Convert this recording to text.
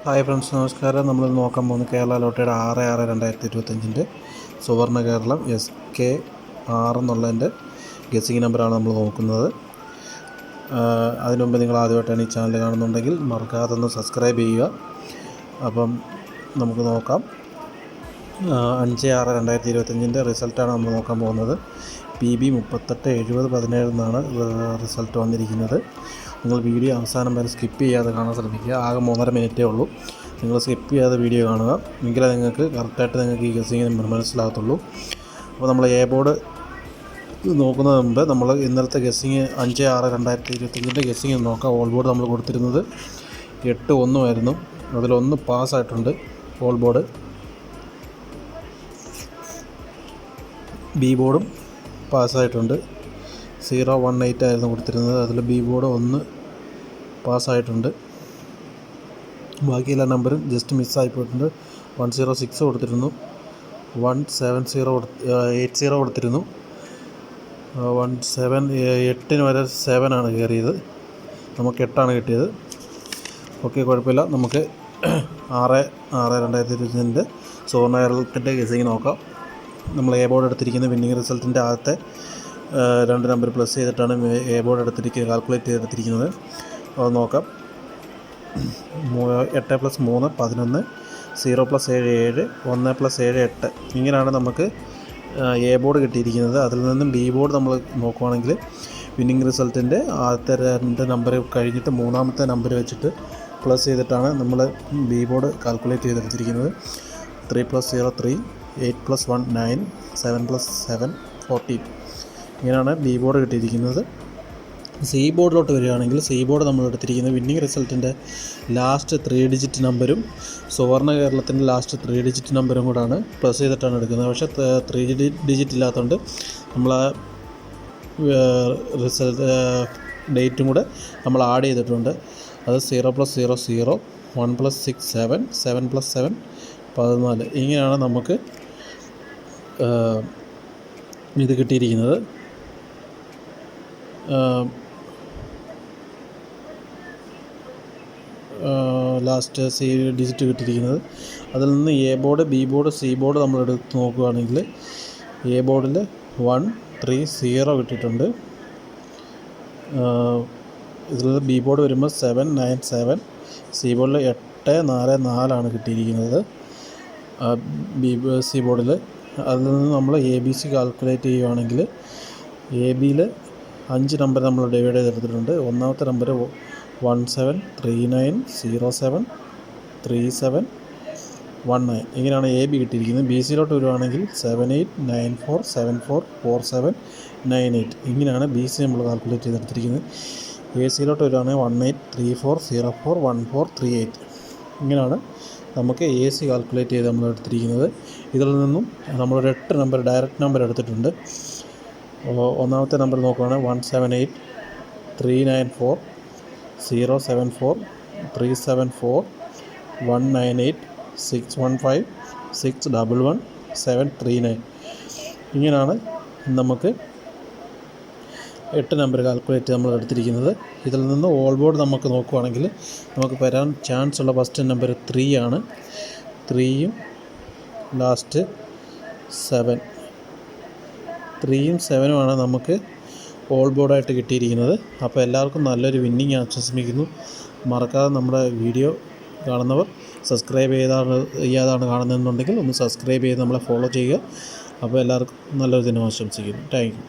Hi friends, നമസ്കാരം. നമ്മൾ നോക്കാൻ പോകുന്ന കേരള ലോട്ടറിയുടെ 6/6/2025 സുവർണ്ണ കേരളം SK6 എന്നുള്ളതിൻ്റെ ഗസ്സിങ് നമ്പറാണ് നമ്മൾ നോക്കുന്നത്. അതിനു മുമ്പ് നിങ്ങൾ ആദ്യമായിട്ടാണ് ഈ ചാനൽ കാണുന്നുണ്ടെങ്കിൽ മറക്കാതെ ഒന്ന് സബ്സ്ക്രൈബ് ചെയ്യുക. അപ്പം നമുക്ക് നോക്കാം. 5/6/2025 റിസൾട്ടാണ് നമ്മൾ നോക്കാൻ പോകുന്നത്. PB 387017 എന്നാണ് റിസൾട്ട് വന്നിരിക്കുന്നത്. നിങ്ങൾ വീഡിയോ അവസാനം വരെ സ്കിപ്പ് ചെയ്യാതെ കാണാൻ ശ്രമിക്കുക. ആകെ 3.5 മിനിറ്റേ ഉള്ളൂ. നിങ്ങൾ സ്കിപ്പ് ചെയ്യാതെ വീഡിയോ കാണുക, എങ്കിലേ നിങ്ങൾക്ക് കറക്റ്റായിട്ട് ഈ ഗസ്സിങ് നമ്പർ മനസ്സിലാകത്തുള്ളൂ. അപ്പോൾ നമ്മൾ എ ബോർഡ് നോക്കുന്നതിന് മുമ്പ് നമ്മൾ ഇന്നലത്തെ ഗസ്സിങ് 5/6/2025 ഗസ്സിങ് നോക്കാം. ഓൾ ബോർഡ് നമ്മൾ കൊടുത്തിരുന്നത് 8-1 ആയിരുന്നു. അതിലൊന്ന് പാസ്സായിട്ടുണ്ട്. ഓൾ ബോർഡ് ബി ബോർഡും പാസ്സായിട്ടുണ്ട്. 018 ആയിരുന്നു കൊടുത്തിരുന്നത്. അതിൽ ബി ബോർഡ് 1 പാസ്സായിട്ടുണ്ട്. ബാക്കി എല്ലാ നമ്പറും ജസ്റ്റ് മിസ്സായി പോയിട്ടുണ്ട്. 106 കൊടുത്തിരുന്നു, 17080 കൊടുത്തിരുന്നു. 8 വരെ 7 ആണ് കയറിയത്. നമുക്ക് 8 കിട്ടിയത്. ഓക്കെ, കുഴപ്പമില്ല. നമുക്ക് 6/6/2025 സുവർണ്ണ കേരളത്തിൻ്റെ ഗസ്സിങ് നോക്കാം. നമ്മൾ എ ബോർഡ് എടുത്തിരിക്കുന്ന വിന്നിങ് റിസൾട്ടിൻ്റെ ആദ്യത്തെ 2 നമ്പർ പ്ലസ് ചെയ്തിട്ടാണ് എ ബോർഡ് കാൽക്കുലേറ്റ് ചെയ്തെടുത്തിരിക്കുന്നത്. അത് നോക്കാം. 8 + 3 11, 0 + 7 7, 1 + 7 8. ഇങ്ങനെയാണ് നമുക്ക് എ ബോർഡ് കിട്ടിയിരിക്കുന്നത്. അതിൽ നിന്നും ബി ബോർഡ് നമ്മൾ നോക്കുവാണെങ്കിൽ വിന്നിങ് റിസൾട്ടിൻ്റെ ആദ്യത്തെ 2 നമ്പർ കഴിഞ്ഞിട്ട് മൂന്നാമത്തെ നമ്പർ വെച്ചിട്ട് പ്ലസ് ചെയ്തിട്ടാണ് നമ്മൾ ബി ബോർഡ് കാൽക്കുലേറ്റ് ചെയ്തെടുത്തിരിക്കുന്നത്. 3 + 0 3, 8 + 1 9, 7 + 7 14. ഇങ്ങനെയാണ് ബി ബോർഡ് കിട്ടിയിരിക്കുന്നത്. സി ബോർഡിലോട്ട് വരികയാണെങ്കിൽ സി ബോർഡ് നമ്മൾ എടുത്തിരിക്കുന്നത് വിന്നിങ് റിസൾട്ടിൻ്റെ ലാസ്റ്റ് 3 ഡിജിറ്റ് നമ്പരും സുവർണ്ണ കേരളത്തിൻ്റെ ലാസ്റ്റ് 3 ഡിജിറ്റ് നമ്പരും കൂടാണ് പ്ലസ് ചെയ്തിട്ടാണ് എടുക്കുന്നത്. പക്ഷേ 3 ഡിജിറ്റ് ഇല്ലാത്തതുകൊണ്ട് നമ്മൾ ആ റിസൾട്ട് ഡേറ്റും കൂടെ നമ്മൾ ആഡ് ചെയ്തിട്ടുണ്ട്. അത് 0 + 0 0, 1 + 6 7, 7 + 7 14. ഇങ്ങനെയാണ് നമുക്ക് ഇത് കിട്ടിയിരിക്കുന്നത്. ലാസ്റ്റ് സി ഡിജിറ്റ് കിട്ടിയിരിക്കുന്നത്. അതിൽ നിന്ന് A board, B board, C board നമ്മൾ എടുത്ത് നോക്കുകയാണെങ്കിൽ എ ബോർഡിൽ 1 3 0 കിട്ടിയിട്ടുണ്ട്. ഇതിൽ ബി ബോർഡ് വരുമ്പോൾ 7 9 7, സി ബോർഡിൽ 8 4 4 കിട്ടിയിരിക്കുന്നത്. സി ബോർഡിൽ അതിൽ നിന്ന് നമ്മൾ ABC കാൽക്കുലേറ്റ് ചെയ്യുകയാണെങ്കിൽ എ ബിയിൽ 5 നമ്പർ നമ്മൾ ഡിവൈഡ് ചെയ്തെടുത്തിട്ടുണ്ട്. ഒന്നാമത്തെ നമ്പർ 173907 37 19. ഇങ്ങനെയാണ് എ ബി കിട്ടിയിരിക്കുന്നത്. ബി സിയിലോട്ട് വരുവാണെങ്കിൽ 7894744798. ഇങ്ങനെയാണ് ബി സി നമ്മൾ കാൽക്കുലേറ്റ് ചെയ്തെടുത്തിരിക്കുന്നത്. എ സിയിലോട്ട് വരുവാണെങ്കിൽ 1834041438. ഇങ്ങനെയാണ് നമുക്ക് എ സി കാൽക്കുലേറ്റ് ചെയ്ത് നമ്മൾ എടുത്തിരിക്കുന്നത്. ഇതിൽ നിന്നും നമ്മളൊരു 8 നമ്പർ ഡയറക്റ്റ് നമ്പർ എടുത്തിട്ടുണ്ട്. ഒന്നാമത്തെ നമ്പർ നോക്കുകയാണെങ്കിൽ 178 394 074 374 198 615 611 739. ഇങ്ങനെയാണ് നമുക്ക് 8 നമ്പർ കാൽക്കുലേറ്റ് നമ്മൾ എടുത്തിരിക്കുന്നത്. ഇതിൽ നിന്ന് ഓൾ ബോർഡ് നമുക്ക് നോക്കുകയാണെങ്കിൽ നമുക്ക് വരാൻ ചാൻസ് ഉള്ള ഫസ്റ്റ് നമ്പർ 3 ആണ്. 3യും ലാസ്റ്റ് 7, 3യും 7ഉമാണ് നമുക്ക് ഓൾ ബോർഡായിട്ട് കിട്ടിയിരിക്കുന്നത്. അപ്പോൾ എല്ലാവർക്കും നല്ലൊരു വിന്നിങ് ആശംസിക്കുന്നു. മറക്കാതെ നമ്മുടെ വീഡിയോ കാണുന്നവർ സബ്സ്ക്രൈബ് ചെയ്യാതാണ് കാണുന്നതെന്നുണ്ടെങ്കിൽ ഒന്ന് സബ്സ്ക്രൈബ് ചെയ്ത് നമ്മളെ ഫോളോ ചെയ്യുക. അപ്പോൾ എല്ലാവർക്കും നല്ലൊരു ദിനം ആശംസിക്കുന്നു. Thank you.